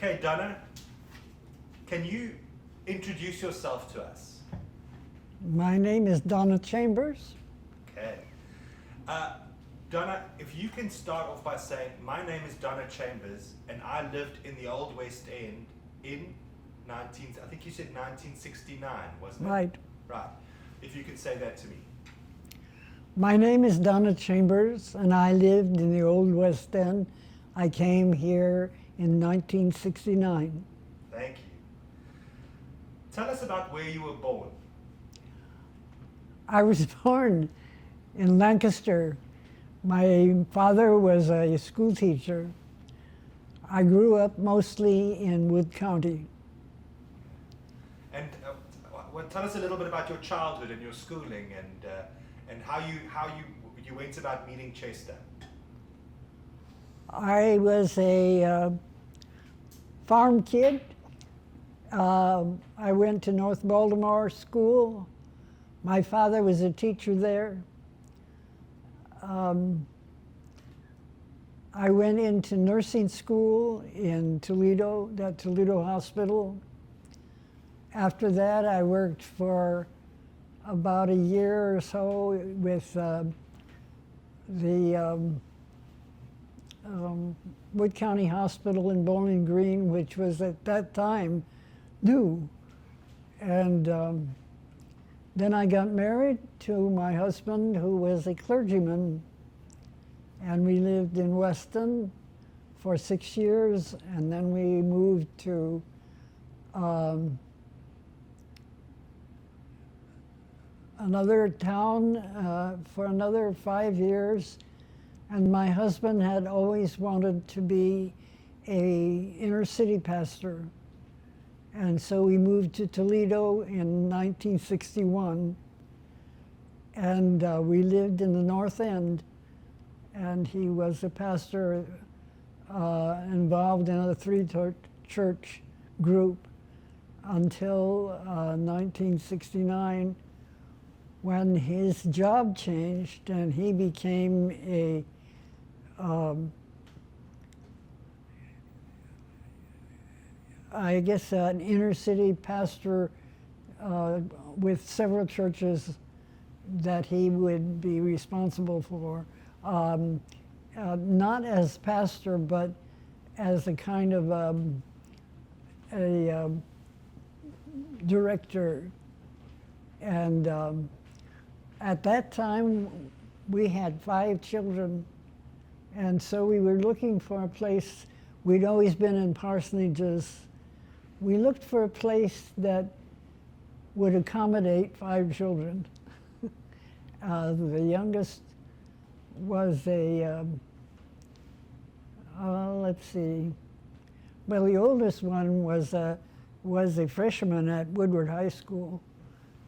Okay, Donna, can you introduce yourself to us? My name is Donna Chambers. Okay. Donna, if you can start off by saying, my name is Donna Chambers, and I lived in the Old West End in I think you said 1969, wasn't it? Right. Right. If you could say that to me. My name is Donna Chambers, and I lived in the Old West End. I came here in 1969. Thank you. Tell us about where you were born. I was born in Lancaster. My father was a school teacher. I grew up mostly in Wood County. And tell us a little bit about your childhood and your schooling, and how you went about meeting Chester. I was a farm kid. I went to North Baltimore School. My father was a teacher there. I went into nursing school in Toledo, that Toledo hospital. After that, I worked for about a year or so with the Wood County Hospital in Bowling Green, which was at that time new. And then I got married to my husband, who was a clergyman, and we lived in Weston for 6 years, and then we moved to another town for another 5 years. And my husband had always wanted to be a inner city pastor. And so we moved to Toledo in 1961. And we lived in the North End. And he was a pastor involved in a three-church group until 1969, when his job changed and he became a I guess an inner city pastor with several churches that he would be responsible for. Not as pastor, but as a kind of a director. And at that time, we had 5 children. And so we were looking for a place. We'd always been in parsonages. We looked for a place that would accommodate 5 children. The youngest was a, let's see, well, the oldest one was a freshman at Woodward High School,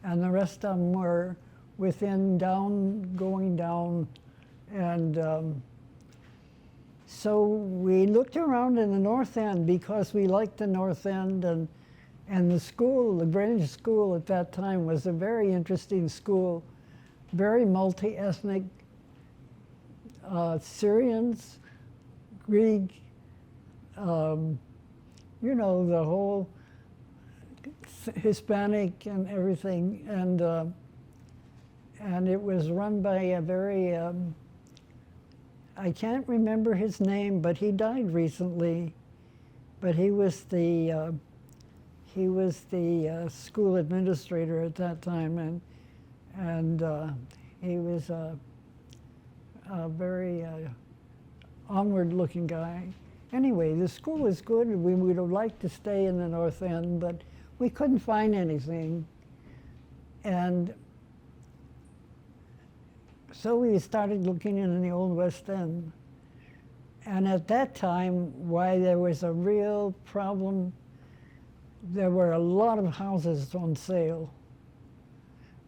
and the rest of them were going down, and so we looked around in the North End because we liked the North End, and the school, the Grange School at that time, was a very interesting school, very multi-ethnic, Syrians, Greek, you know, the whole Hispanic and everything, and it was run by a very, I can't remember his name, but he died recently. But he was the school administrator at that time, and he was a very onward-looking guy. Anyway, the school was good. We would have liked to stay in the North End, but we couldn't find anything, and so we started looking in the Old West End. And at that time, why there was a real problem, there were a lot of houses on sale.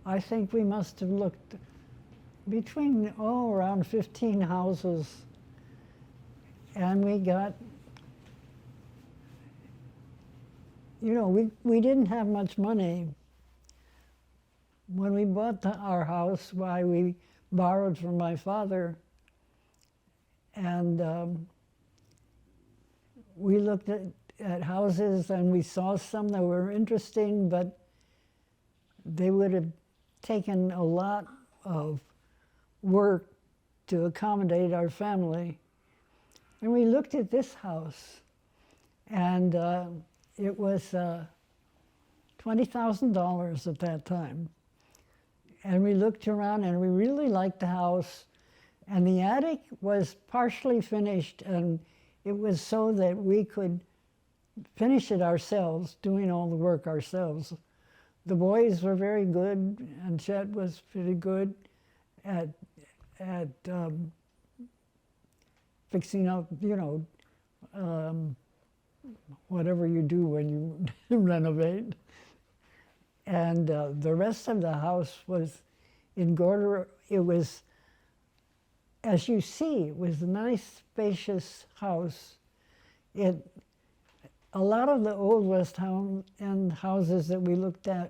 I think we must have looked between, around 15 houses. And we got, you know, we didn't have much money. When we bought our house, we borrowed from my father, and we looked at at houses, and we saw some that were interesting, but they would have taken a lot of work to accommodate our family. And we looked at this house, and it was $20,000 at that time. And we looked around, and we really liked the house. And the attic was partially finished, and it was so that we could finish it ourselves, doing all the work ourselves. The boys were very good, and Chet was pretty good at fixing up, you know, whatever you do when you renovate. And the rest of the house was in order. It was, as you see, it was a nice, spacious house. A lot of the old West End houses that we looked at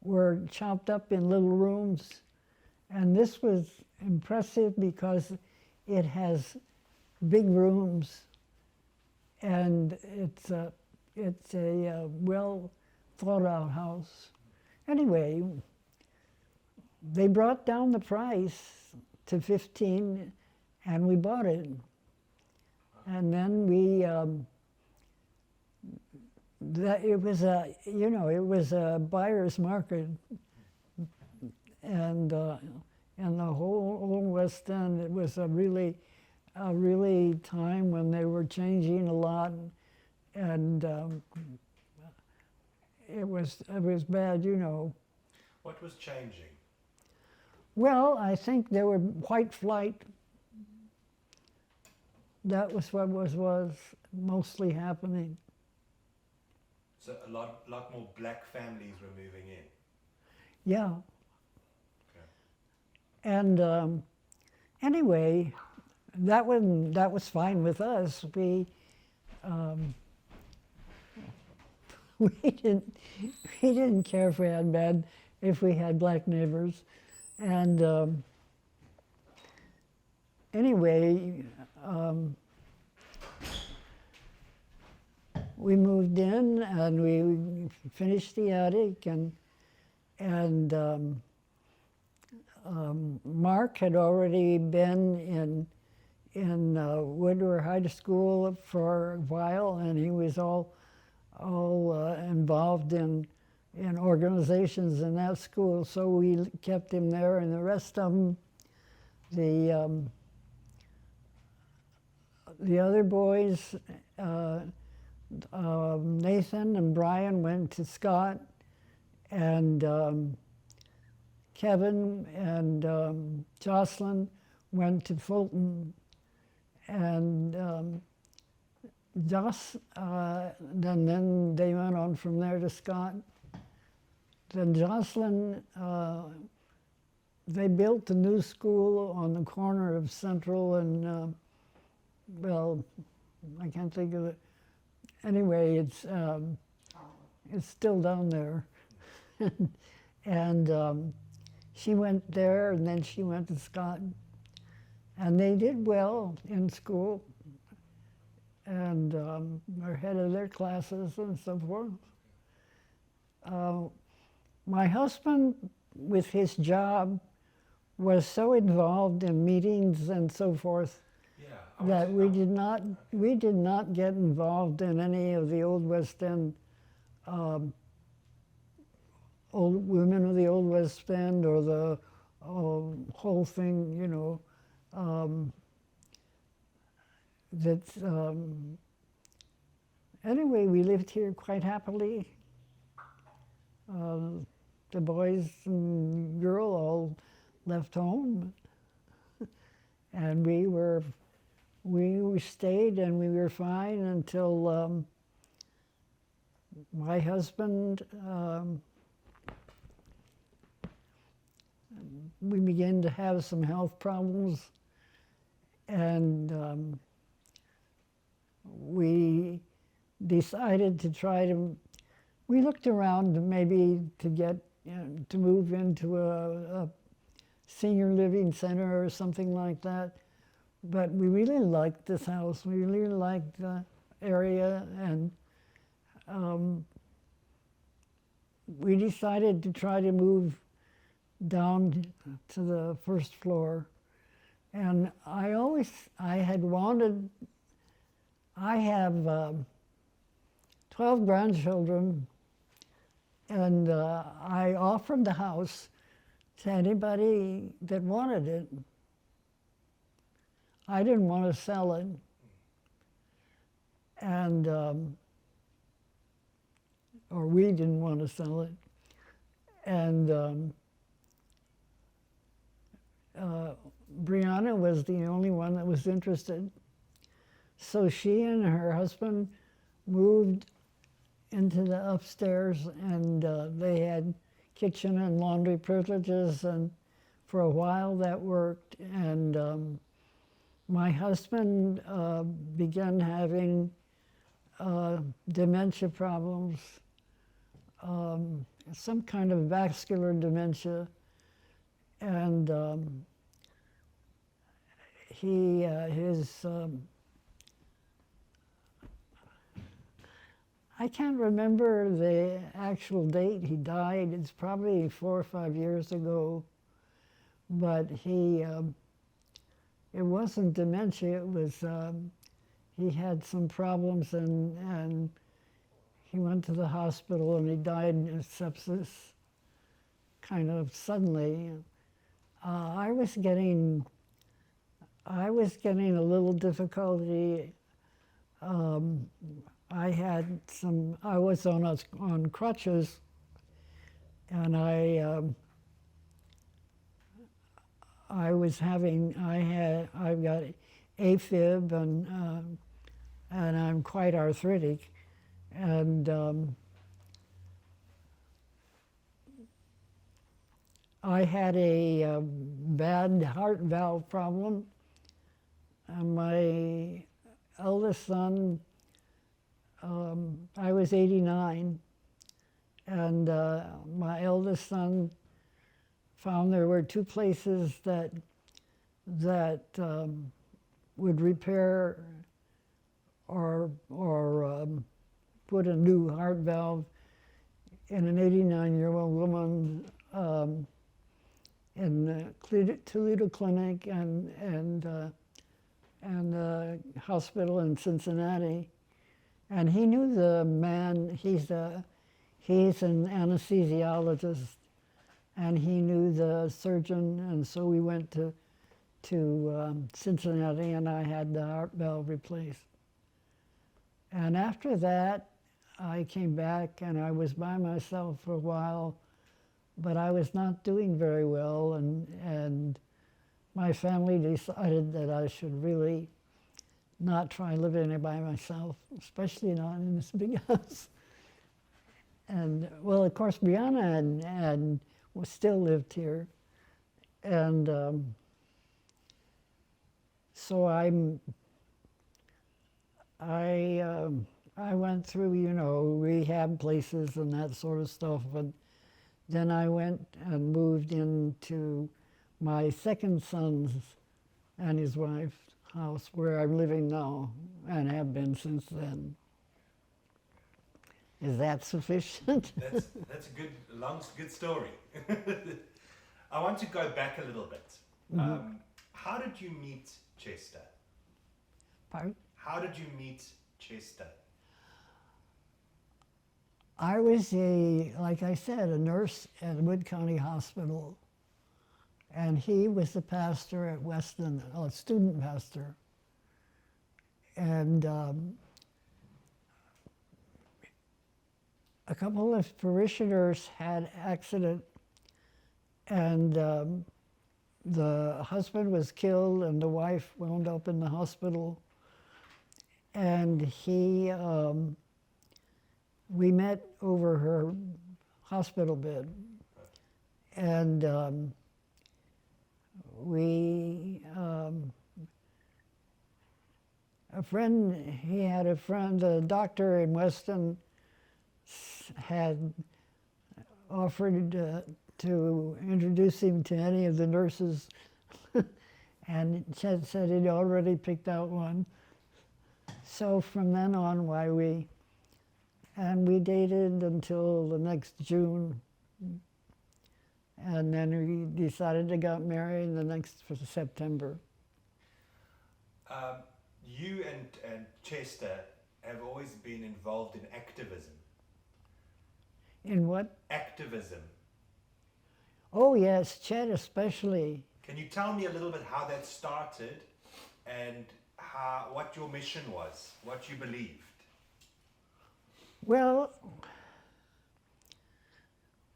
were chopped up in little rooms. And this was impressive because it has big rooms, and it's a well thought out house. Anyway, they brought down the price to 15, and we bought it. And then it was a buyer's market, and the whole Old West End, it was a really time when they were changing a lot, and it was bad, you know. What was changing? Well, I think there were white flight. That was what was mostly happening. So a lot more black families were moving in. Yeah. Okay. And anyway, that was fine with us. We didn't care if we had black neighbors, and anyway, we moved in and we finished the attic, and Mark had already been in Woodward High School for a while, and he was all involved in organizations in that school, so we kept him there, and the rest of them, the other boys, Nathan and Brian went to Scott, and Kevin and Jocelyn went to Fulton, and then they went on from there to Scott. Then Jocelyn, they built a new school on the corner of Central and, well, I can't think of it. Anyway, it's still down there. And she went there, and then she went to Scott. And they did well in school, and were ahead of their classes and so forth. My husband, with his job, was so involved in meetings and so forth that we did not get involved in any of the Old West End, old women of the Old West End, or the whole thing, you know. Anyway, we lived here quite happily. The boys and girl all left home, and we stayed, and we were fine until my husband, we began to have some health problems, and we decided to we looked around maybe to get, to move into a senior living center or something like that. But we really liked this house. We really liked the area, and we decided to try to move down to the first floor. And I have 12 grandchildren, and I offered the house to anybody that wanted it. I didn't want to sell it. And, or we didn't want to sell it. And Brianna was the only one that was interested. So she and her husband moved into the upstairs, and they had kitchen and laundry privileges, and for a while that worked. And my husband began having dementia problems, some kind of vascular dementia, and I can't remember the actual date he died. It's probably 4 or 5 years ago, but it wasn't dementia. It was he had some problems, and he went to the hospital, and he died of sepsis kind of suddenly. I was getting a little difficulty. I was on crutches, and I've got AFib, and I'm quite arthritic, and I had a bad heart valve problem. And my eldest son, I was 89, and my eldest son found there were 2 places that would repair or put a new heart valve in an 89-year-old woman in the Toledo clinic and the hospital in Cincinnati. And he knew the man. He's an anesthesiologist, and he knew the surgeon, and so we went to Cincinnati, and I had the heart valve replaced. And after that, I came back, and I was by myself for a while, but I was not doing very well, and my family decided that I should really not try living by myself, especially not in this big house. And, well, of course, Brianna and still lived here. And so I went through, rehab places and that sort of stuff, but then I went and moved into my second son's and his wife's house, where I'm living now and have been since then. Is that sufficient? That's a good story. I want to go back a little bit. Mm-hmm. How did you meet Chester? Pardon? How did you meet Chester? I was like I said, a nurse at Wood County Hospital, and he was the pastor at Weston, a student pastor. And a couple of parishioners had accident, and the husband was killed, and the wife wound up in the hospital. And we met over her hospital bed, and he had a friend, a doctor in Weston, had offered to introduce him to any of the nurses, and said he'd already picked out one. So from then on, And we dated until the next June. And then we decided to get married the next for September. You and Chester have always been involved in activism. In what? Activism. Oh yes, Chet especially. Can you tell me a little bit how that started and what your mission was, what you believed? Well,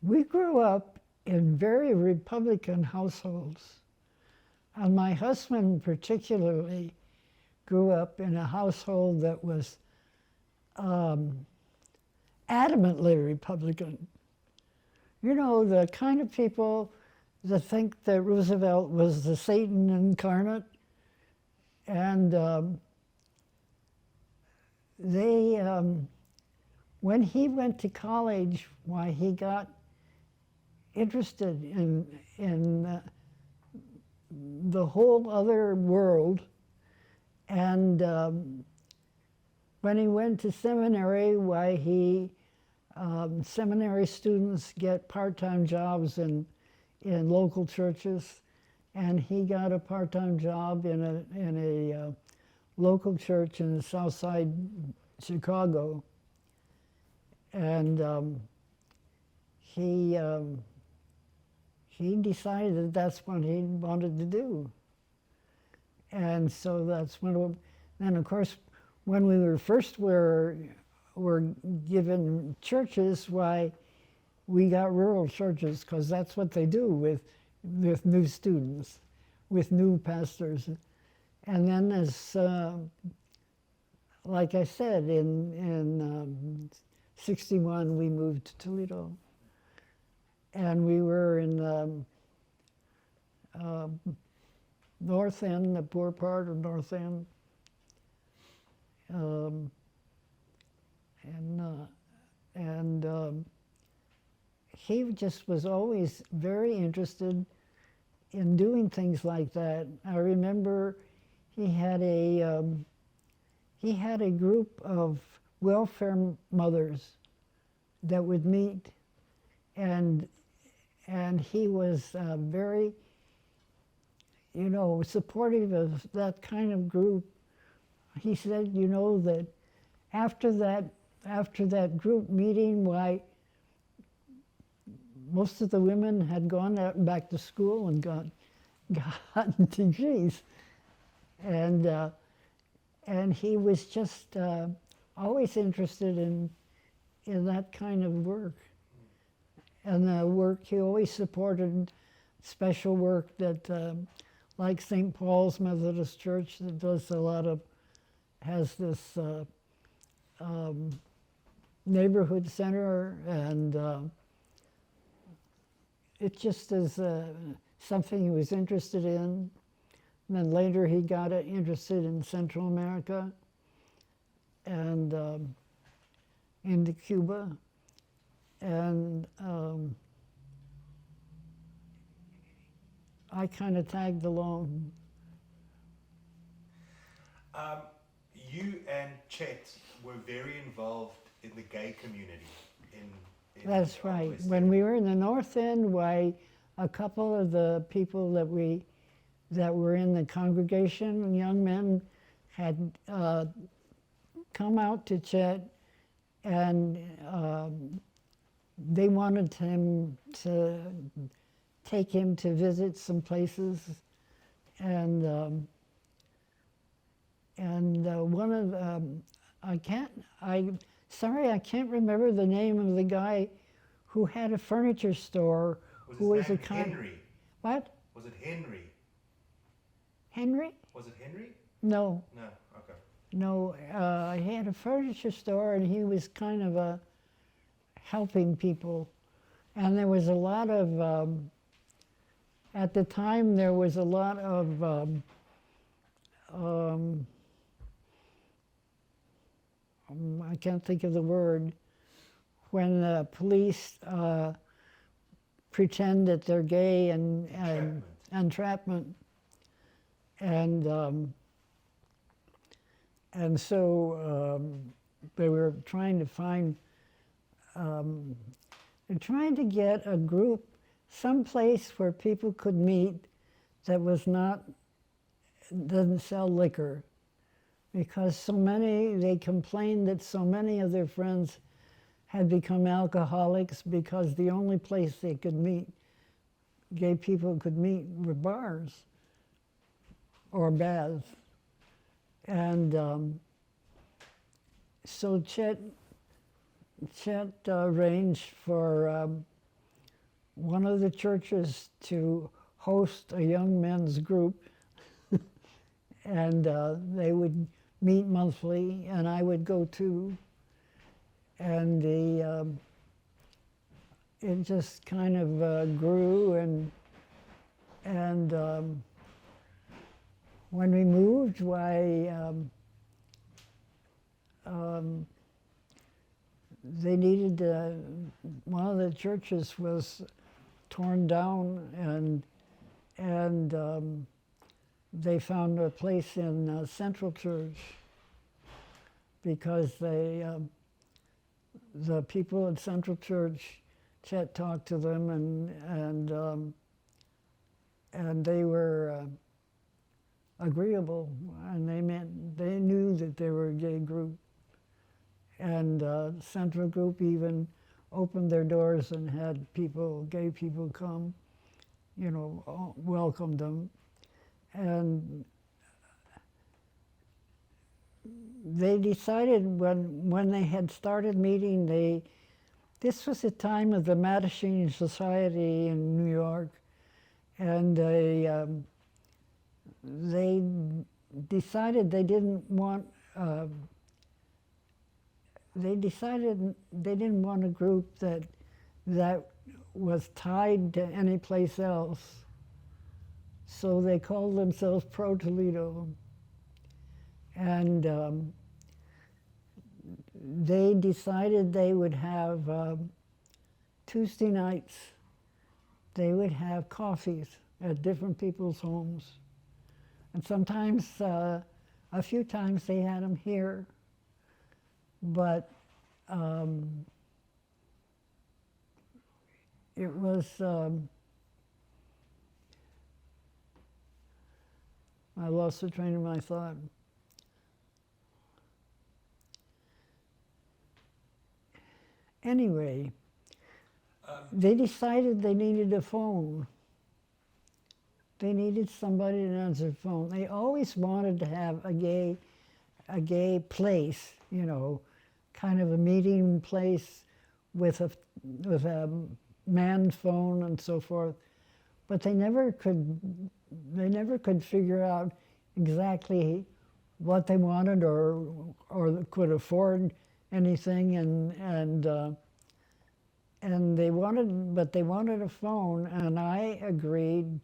we grew up in very Republican households. And my husband particularly grew up in a household that was adamantly Republican. You know, the kind of people that think that Roosevelt was the Satan incarnate. And when he went to college, why, he got interested in the whole other world. And when he went to seminary, why, seminary students get part-time jobs in local churches, and he got a part-time job in a local church in the South Side Chicago. And he decided that that's what he wanted to do. And so that's when, then of course, when we were given churches, why, we got rural churches, because that's what they do with new students, with new pastors. And then as, like I said, in 61, we moved to Toledo. And we were in the North End, the poor part of North End. He just was always very interested in doing things like that. I remember he had a group of welfare mothers that would meet, and he was very, you know, supportive of that kind of group. He said, you know, that after that group meeting, why, most of the women had gone out back to school and gotten degrees, and he was just always interested in that kind of work. And the work, he always supported special work that, like St. Paul's Methodist Church, that does a lot of, has this neighborhood center, and it just is something he was interested in. And then later he got interested in Central America and into Cuba. And I kind of tagged along. You and Chet were very involved in the gay community in That's right. When we were in the North End, why, a couple of the people that were in the congregation, young men, had come out to Chet, and they wanted him to take him to visit some places, and one of I can't remember the name of the guy who had a furniture store. Was his name Henry? What? Was it Henry? Henry? Was it Henry? No. No. Okay. No, he had a furniture store, and he was kind of helping people. And there was a lot of, at the time, there was a lot of I can't think of the word, when the police pretend that they're gay, and entrapment. And so they were trying to find they're trying to get a group, some place where people could meet that was not, doesn't sell liquor. Because so many, they complained that so many of their friends had become alcoholics because the only place they could meet, gay people could meet, were bars or baths. And so Chet arranged for one of the churches to host a young men's group, and they would meet monthly, and I would go too. And it just kind of grew, and when we moved, why they needed one of the churches was torn down, and they found a place in Central Church because the people at Central Church, Chet talked to them, and they were agreeable, and they knew that they were a gay group, and Central Group even opened their doors and had gay people come, you know, welcomed them. And they decided when they had started meeting, this was the time of the Mattachine Society in New York, and they decided they didn't want a group that was tied to any place else. So they called themselves Pro Toledo. And they decided they would have Tuesday nights, they would have coffees at different people's homes. And sometimes, a few times they had them here. But it was, I lost the train of my thought. Anyway, they decided they needed a phone. They needed somebody to answer the phone. They always wanted to have a gay place, you know, kind of a meeting place with a manned phone and so forth. But they never could figure out exactly what they wanted or could afford anything, and they wanted a phone, and I agreed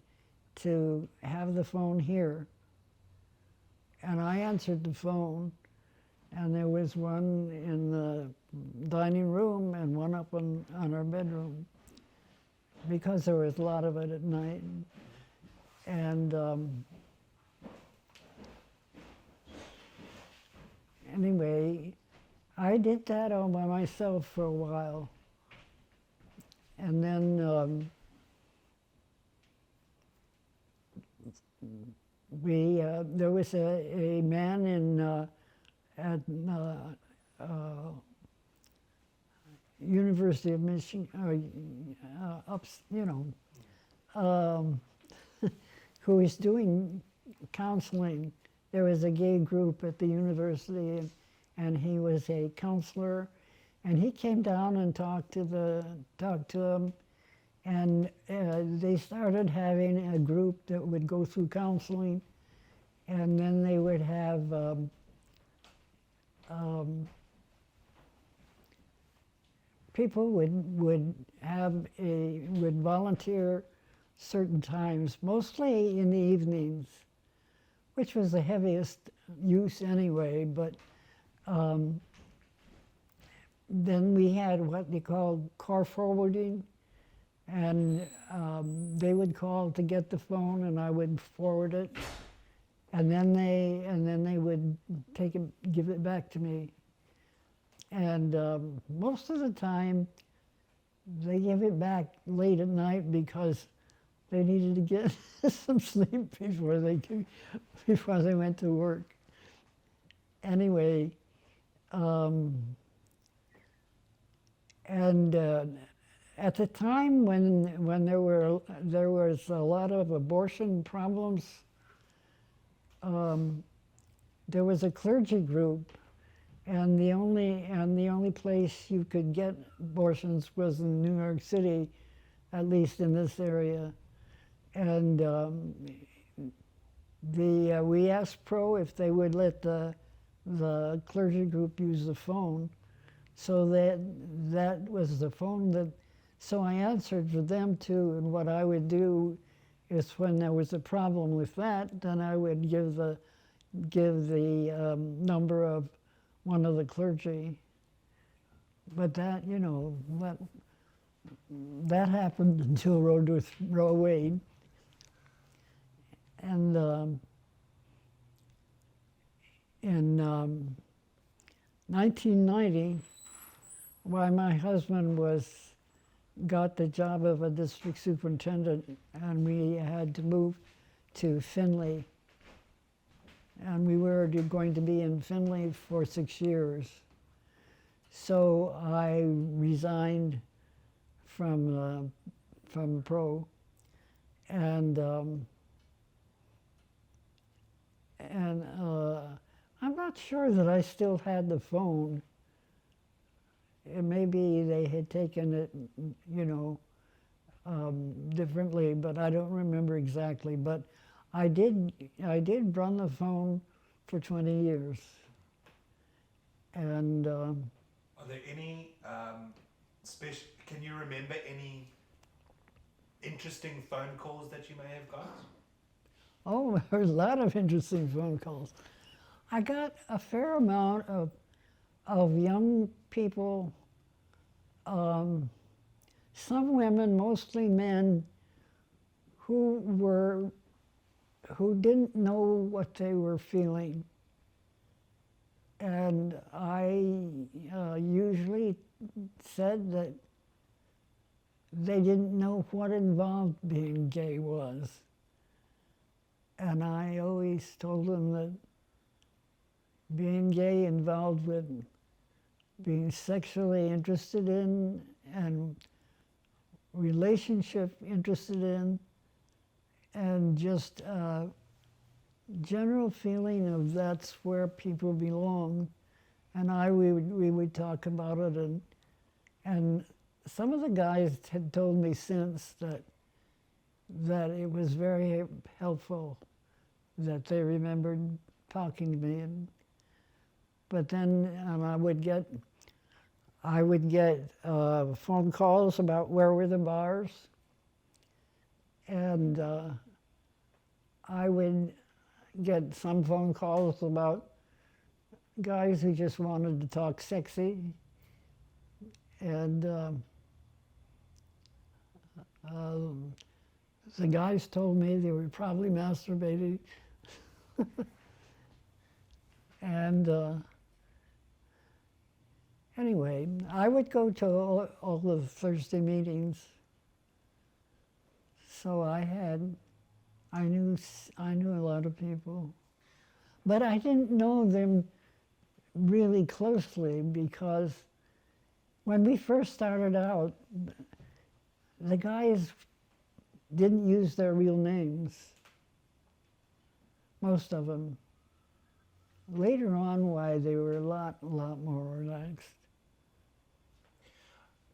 to have the phone here. And I answered the phone, and there was one in the dining room and one up on our bedroom, because there was a lot of it at night. And anyway, I did that all by myself for a while. And then there was a man at University of Michigan, who was doing counseling. There was a gay group at the university, and he was a counselor, and he came down and talked to them, and they started having a group that would go through counseling, and then they would have people would volunteer certain times, mostly in the evenings, which was the heaviest use anyway, but then we had what they called car forwarding, and they would call to get the phone, and I would forward it, and then they would take it, give it back to me. And most of the time, they give it back late at night because they needed to get some sleep before they went to work. Anyway, and at the time when there was a lot of abortion problems, there was a clergy group, and the only place you could get abortions was in New York City, at least in this area. And we asked Pro if they would let the clergy group use the phone, so that was the phone that. So I answered for them too, and what I would do is when there was a problem with that, then I would give the number of one of the clergy. But that, you know, that happened until Roe Wade. And in 1990, why my husband got the job of a district superintendent, and we had to move to Findlay. And we were going to be in Findlay for 6 years. So I resigned from Pro, and I'm not sure that I still had the phone. Maybe they had taken it, you know, differently, but I don't remember exactly. But I did run the phone for 20 years. And are there any special? Can you remember any interesting phone calls that you may have got? oh, there was a lot of interesting phone calls. I got a fair amount of young people, some women, mostly men, who didn't know what they were feeling. And I usually said that they didn't know what involved being gay was. And I always told them that being gay involved with being sexually interested in and relationship interested in, and just a general feeling of that's where people belong. And we would talk about it, and some of the guys had told me since that it was very helpful, that they remembered talking to me. But then I would get phone calls about where were the bars, and I would get some phone calls about guys who just wanted to talk sexy, and the guys told me they were probably masturbating. And anyway, I would go to all the Thursday meetings. So I knew a lot of people, but I didn't know them really closely, because when we first started out, the guys didn't use their real names, most of them. Later on, why, they were a lot more relaxed.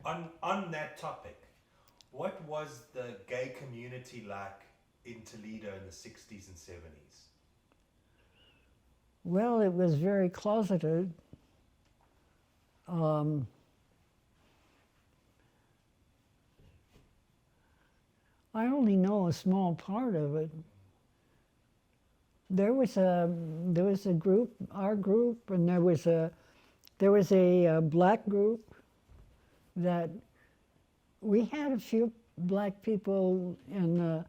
On that topic, what was the gay community like in Toledo in the 60s and 70s? Well, it was very closeted. I only know a small part of it. There was a group, our group, and there was a black group that we had a few black people in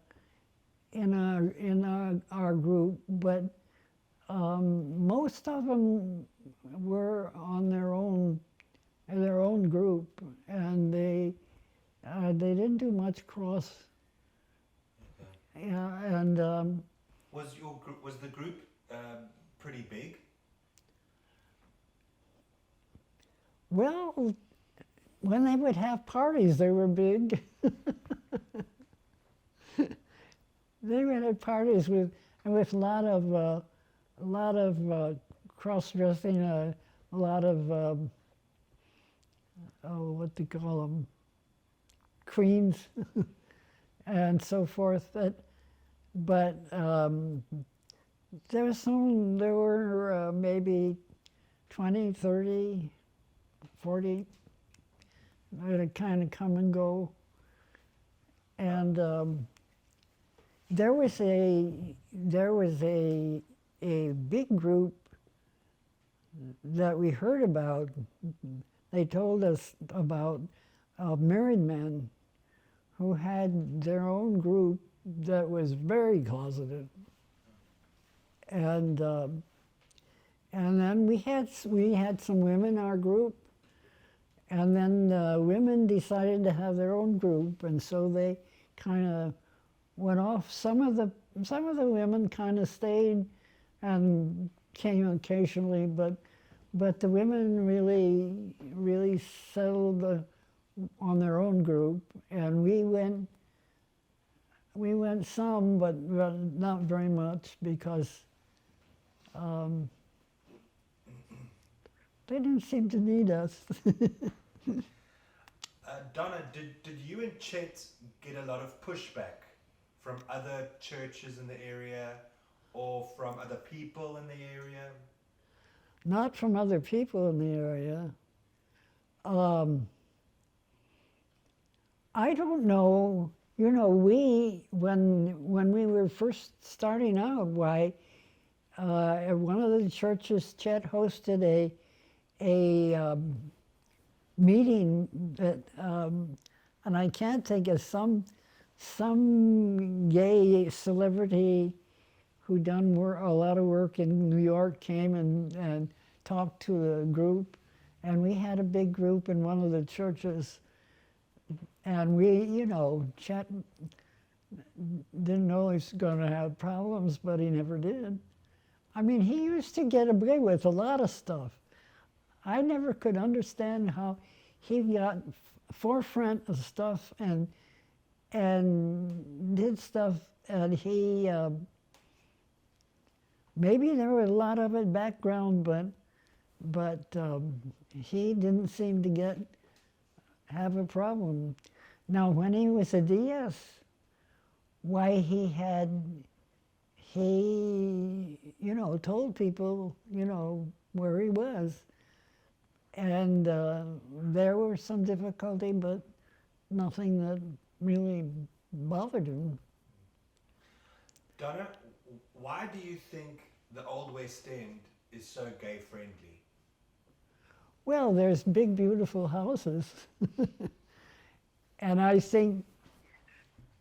our group, but most of them were on their own group, and they didn't do much cross. Okay. Yeah, and was the group pretty big? well, when they would have parties, they were big. They would have parties with a lot of cross-dressing, a lot of what do you call them, queens, and so forth. But there were maybe 20, 30, 40. It would kind of come and go. And there was a big group that we heard about. They told us about married men who had their own group that was very closeted. And then we had some women in our group, and then women decided to have their own group, and so they kind of went off. Some of the women kind of stayed and came occasionally, but the women really settled on their own group, and we went some, but not very much, because they didn't seem to need us. Donna, did you and Chet get a lot of pushback from other churches in the area or from other people in the area? Not from other people in the area. I don't know. You know, when we were first starting out, why at one of the churches, Chet hosted a meeting that, and I can't think of some gay celebrity who done a lot of work in New York came and talked to the group, and we had a big group in one of the churches, and Chet didn't know he was going to have problems, but he never did. I mean, he used to get away with a lot of stuff. I never could understand how he got forefront of stuff and did stuff, and he maybe there was a lot of it background, but he didn't seem to have a problem. Now, when he was a DS, why he told people where he was, and there were some difficulty, but nothing that really bothered him. Donna, why do you think the Old West End is so gay friendly? Well, there's big, beautiful houses, and I think,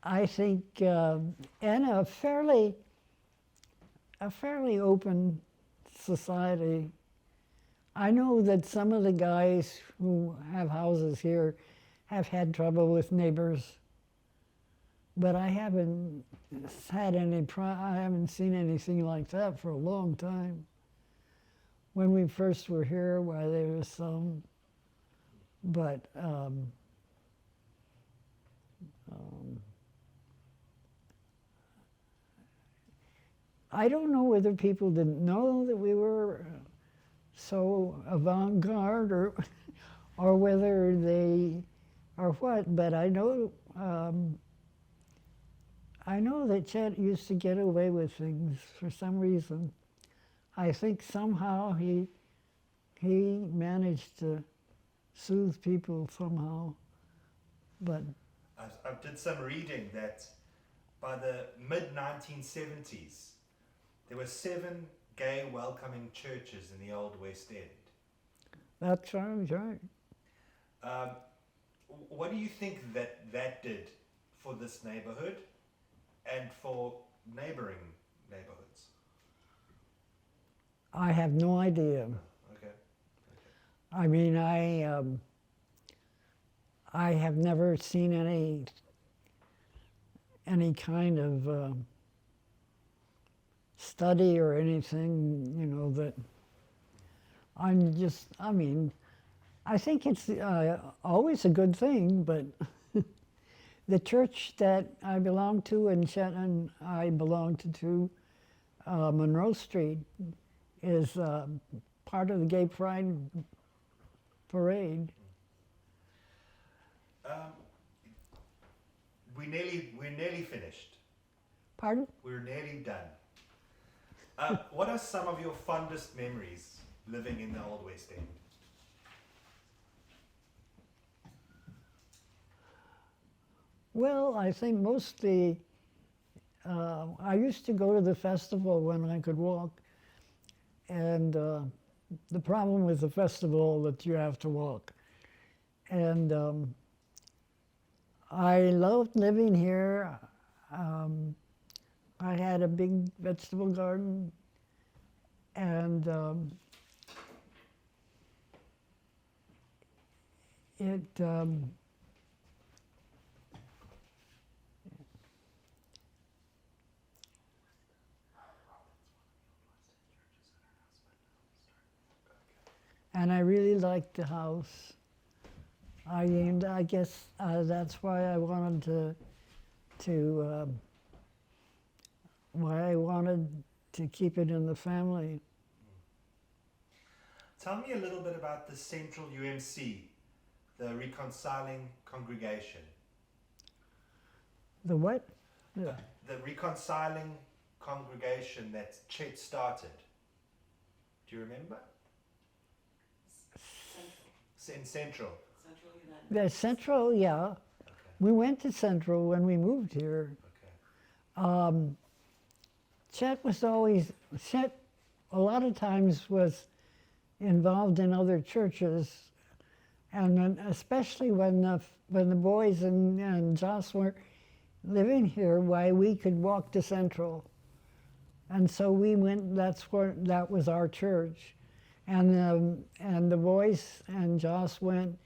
and a fairly open society. I know that some of the guys who have houses here have had trouble with neighbors, but I haven't had I haven't seen anything like that for a long time. When we first were here, there was some, but I don't know whether people didn't know that we were so avant-garde, or whether they, or what. But I know that Chet used to get away with things for some reason. I think somehow he managed to soothe people somehow, but I did some reading that by the mid-1970s, there were 7 gay welcoming churches in the Old West End. that sounds right. What do you think that did for this neighborhood and for neighboring neighborhoods? I have no idea. Okay. I mean, I have never seen any kind of study or anything, you know, that I mean, I think it's always a good thing, but the church that I belong to and Chet and I belong to, Monroe Street, is part of the Gay Pride Parade. We're nearly finished. Pardon? We're nearly done. What are some of your fondest memories living in the Old West End? Well, I think mostly, I used to go to the festival when I could walk, and the problem with the festival that you have to walk. And I loved living here. I had a big vegetable garden, and and I really liked the house. I guess that's why I wanted why I wanted to keep it in the family. Tell me a little bit about the Central UMC, the Reconciling Congregation. The what? Yeah. The Reconciling Congregation that Chet started. Do you remember? In Central. The Central, yeah. Okay. We went to Central when we moved here. Okay. Chet a lot of times was involved in other churches, and then especially when the boys and Joss were living here, why we could walk to Central, and so we went. That was our church, and the boys and Joss went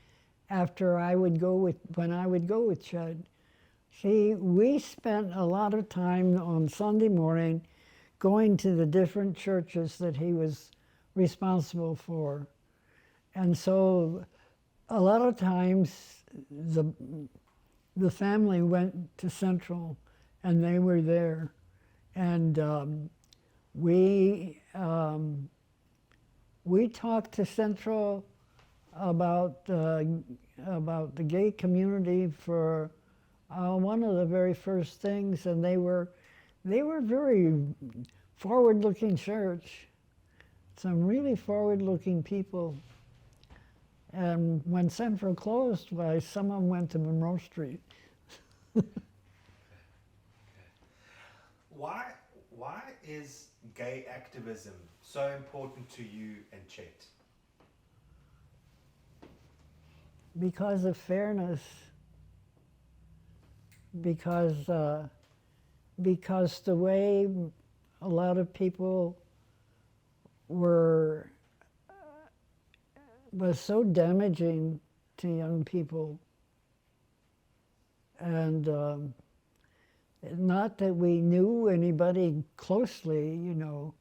after when I would go with Chet. See, we spent a lot of time on Sunday morning going to the different churches that he was responsible for. And so a lot of times the family went to Central and they were there. And we talked to Central about the gay community for one of the very first things, and they were very forward-looking church, some really forward-looking people. And when Central closed, why, some of them went to Monroe Street. Why is gay activism so important to you and Chet? Because of fairness. Because the way a lot of people was so damaging to young people. And not that we knew anybody closely, you know.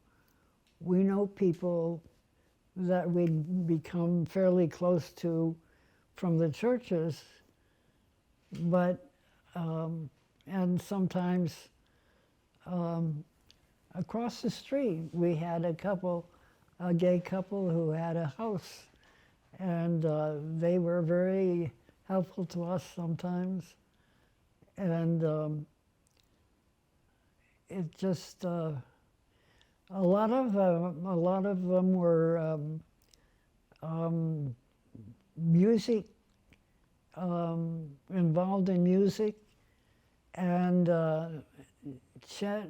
We know people that we'd become fairly close to from the churches, but and sometimes across the street we had a gay couple who had a house, and they were very helpful to us sometimes, and it just a lot of them were music, involved in music, and Chet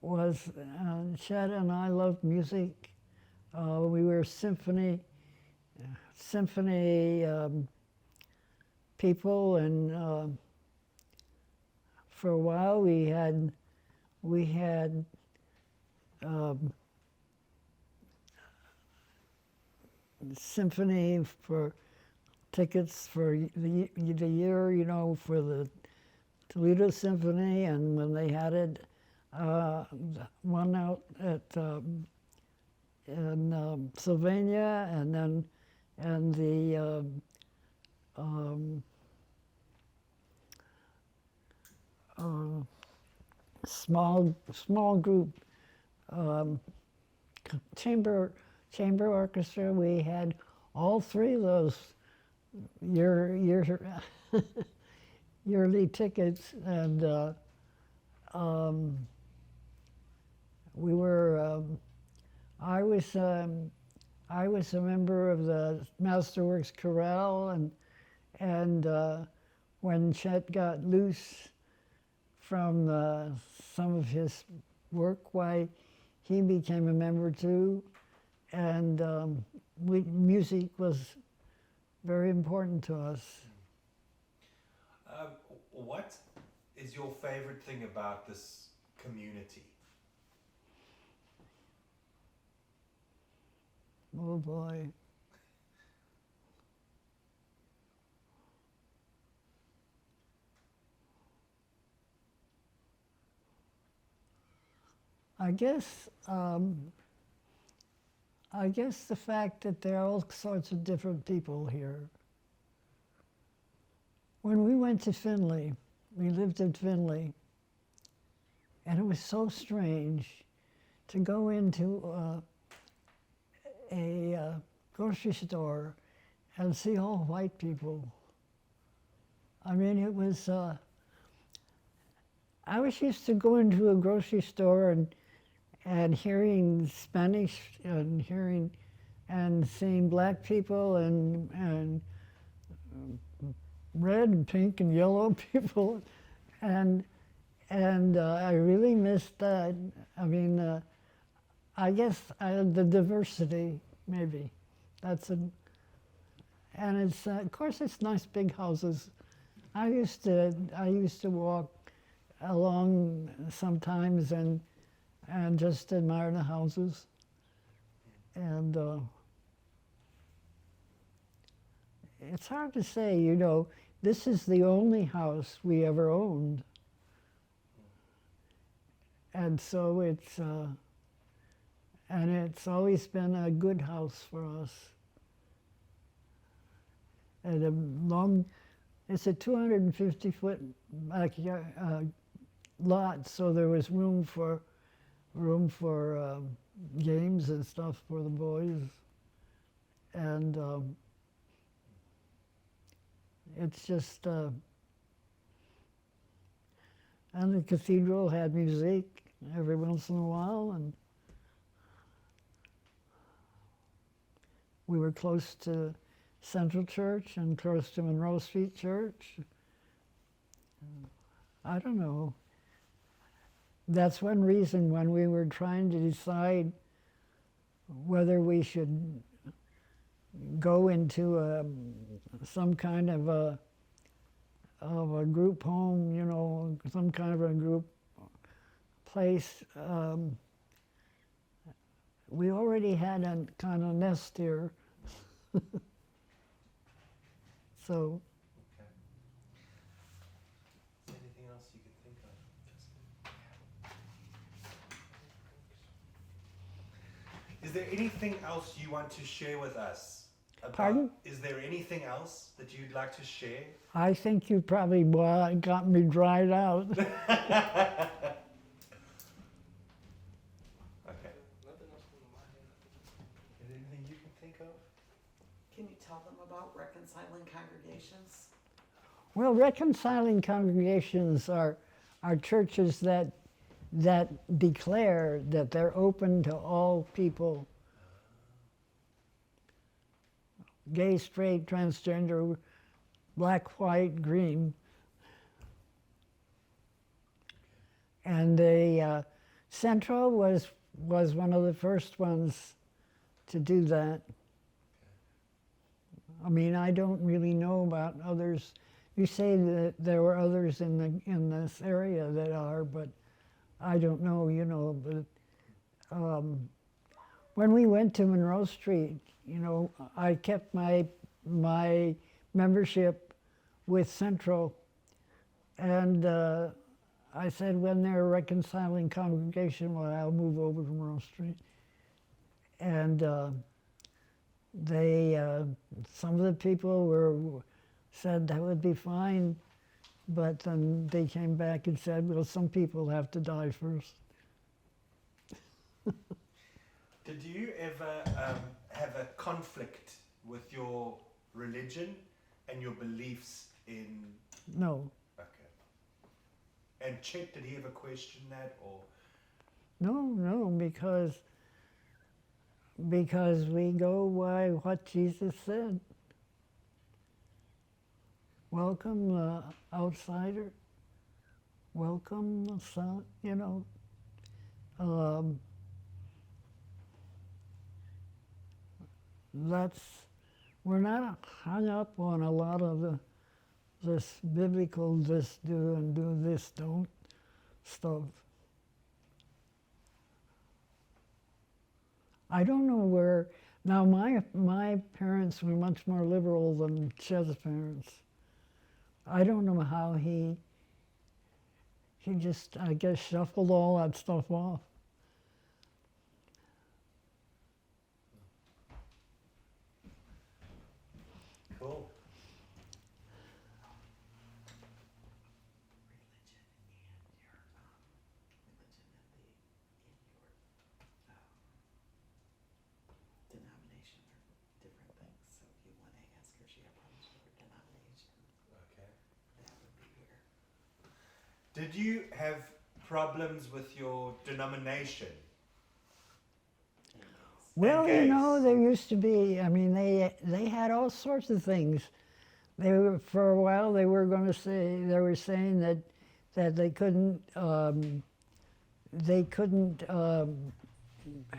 and I loved music. We were symphony people, and for a while we had symphony for tickets for the year, you know, for the Toledo Symphony, and when they had it, one out at in Sylvania, and then and the small group chamber orchestra. We had all three of those yearly tickets, and we were. I was a member of the Masterworks Chorale, and when Chet got loose from some of his work, why he became a member too, and music was very important to us. What is your favorite thing about this community? Oh boy. I guess the fact that there are all sorts of different people here. When we went to Findlay, we lived in Findlay, and it was so strange to go into a grocery store and see all white people. I mean, it was, I was used to going to a grocery store and hearing Spanish and seeing black people and red and pink and yellow people, and I really missed that. I mean, I guess the diversity, maybe. And it's of course it's nice big houses. I used to walk along sometimes and just admire the houses. And it's hard to say, you know, this is the only house we ever owned. And so it's always been a good house for us. And it's a 250-foot lot, so there was room for games and stuff for the boys. And it's just, and the cathedral had music every once in a while, and we were close to Central Church and close to Monroe Street Church. I don't know. That's one reason when we were trying to decide whether we should go into some kind of a group home, you know, some kind of a group place. We already had a kind of nest here. So. Okay. Is there anything else you could think of? Is there anything else you want to share with us? Pardon? Is there anything else that you'd like to share? I think you probably got me dried out. Okay. Nothing else comes to my head. Is there anything you can think of? Can you tell them about reconciling congregations? Well, reconciling congregations are churches that declare that they're open to all people. Gay, straight, transgender, black, white, green. And the Central was one of the first ones to do that. I mean, I don't really know about others. You say that there were others in this area that are, but I don't know, you know. But when we went to Monroe Street, you know, I kept my membership with Central, and I said when they're a reconciling congregation, well, I'll move over to Monroe Street. And some of the people said that would be fine, but then they came back and said, well, some people have to die first. Did you ever have a conflict with your religion and your beliefs in? No. Okay. And Chet, did he ever question that, or? No, because we go by what Jesus said. Welcome the outsider. Welcome the son, you know. We're not hung up on a lot of this biblical this do and do this don't stuff. I don't know where, now my parents were much more liberal than Chet's parents. I don't know how he just, I guess, shuffled all that stuff off. Cool. Denomination are different things, so if you want to ask her if she had problems with her denomination, Okay. that would be here. Did you have problems with your denomination? Well, you gays. know, there used to be, I mean, they had all sorts of things. They were, for a while, they were going to say, they were saying that they couldn't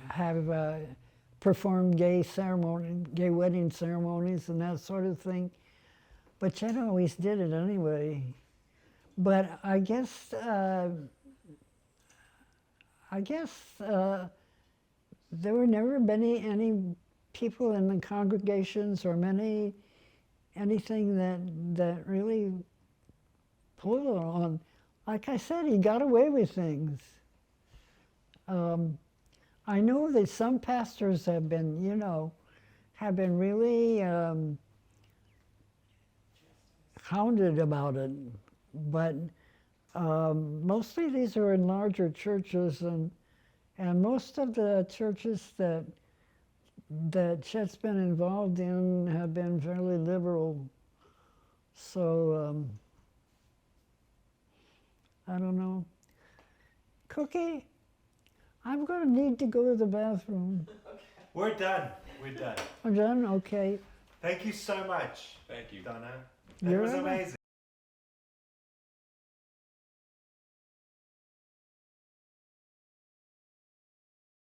have performed gay wedding ceremonies and that sort of thing. But Chet always did it anyway. But I guess there were never any people in the congregations or anything that really pulled on. Like I said, he got away with things. I know that some pastors have been, you know, really hounded about it, but mostly these are in larger churches, and most of the churches that Chet's been involved in have been fairly liberal. So I don't know. Cookie, I'm going to need to go to the bathroom. We're done. We're done. I'm done? Okay. Thank you so much. Thank you. Donna. That You're was welcome. amazing.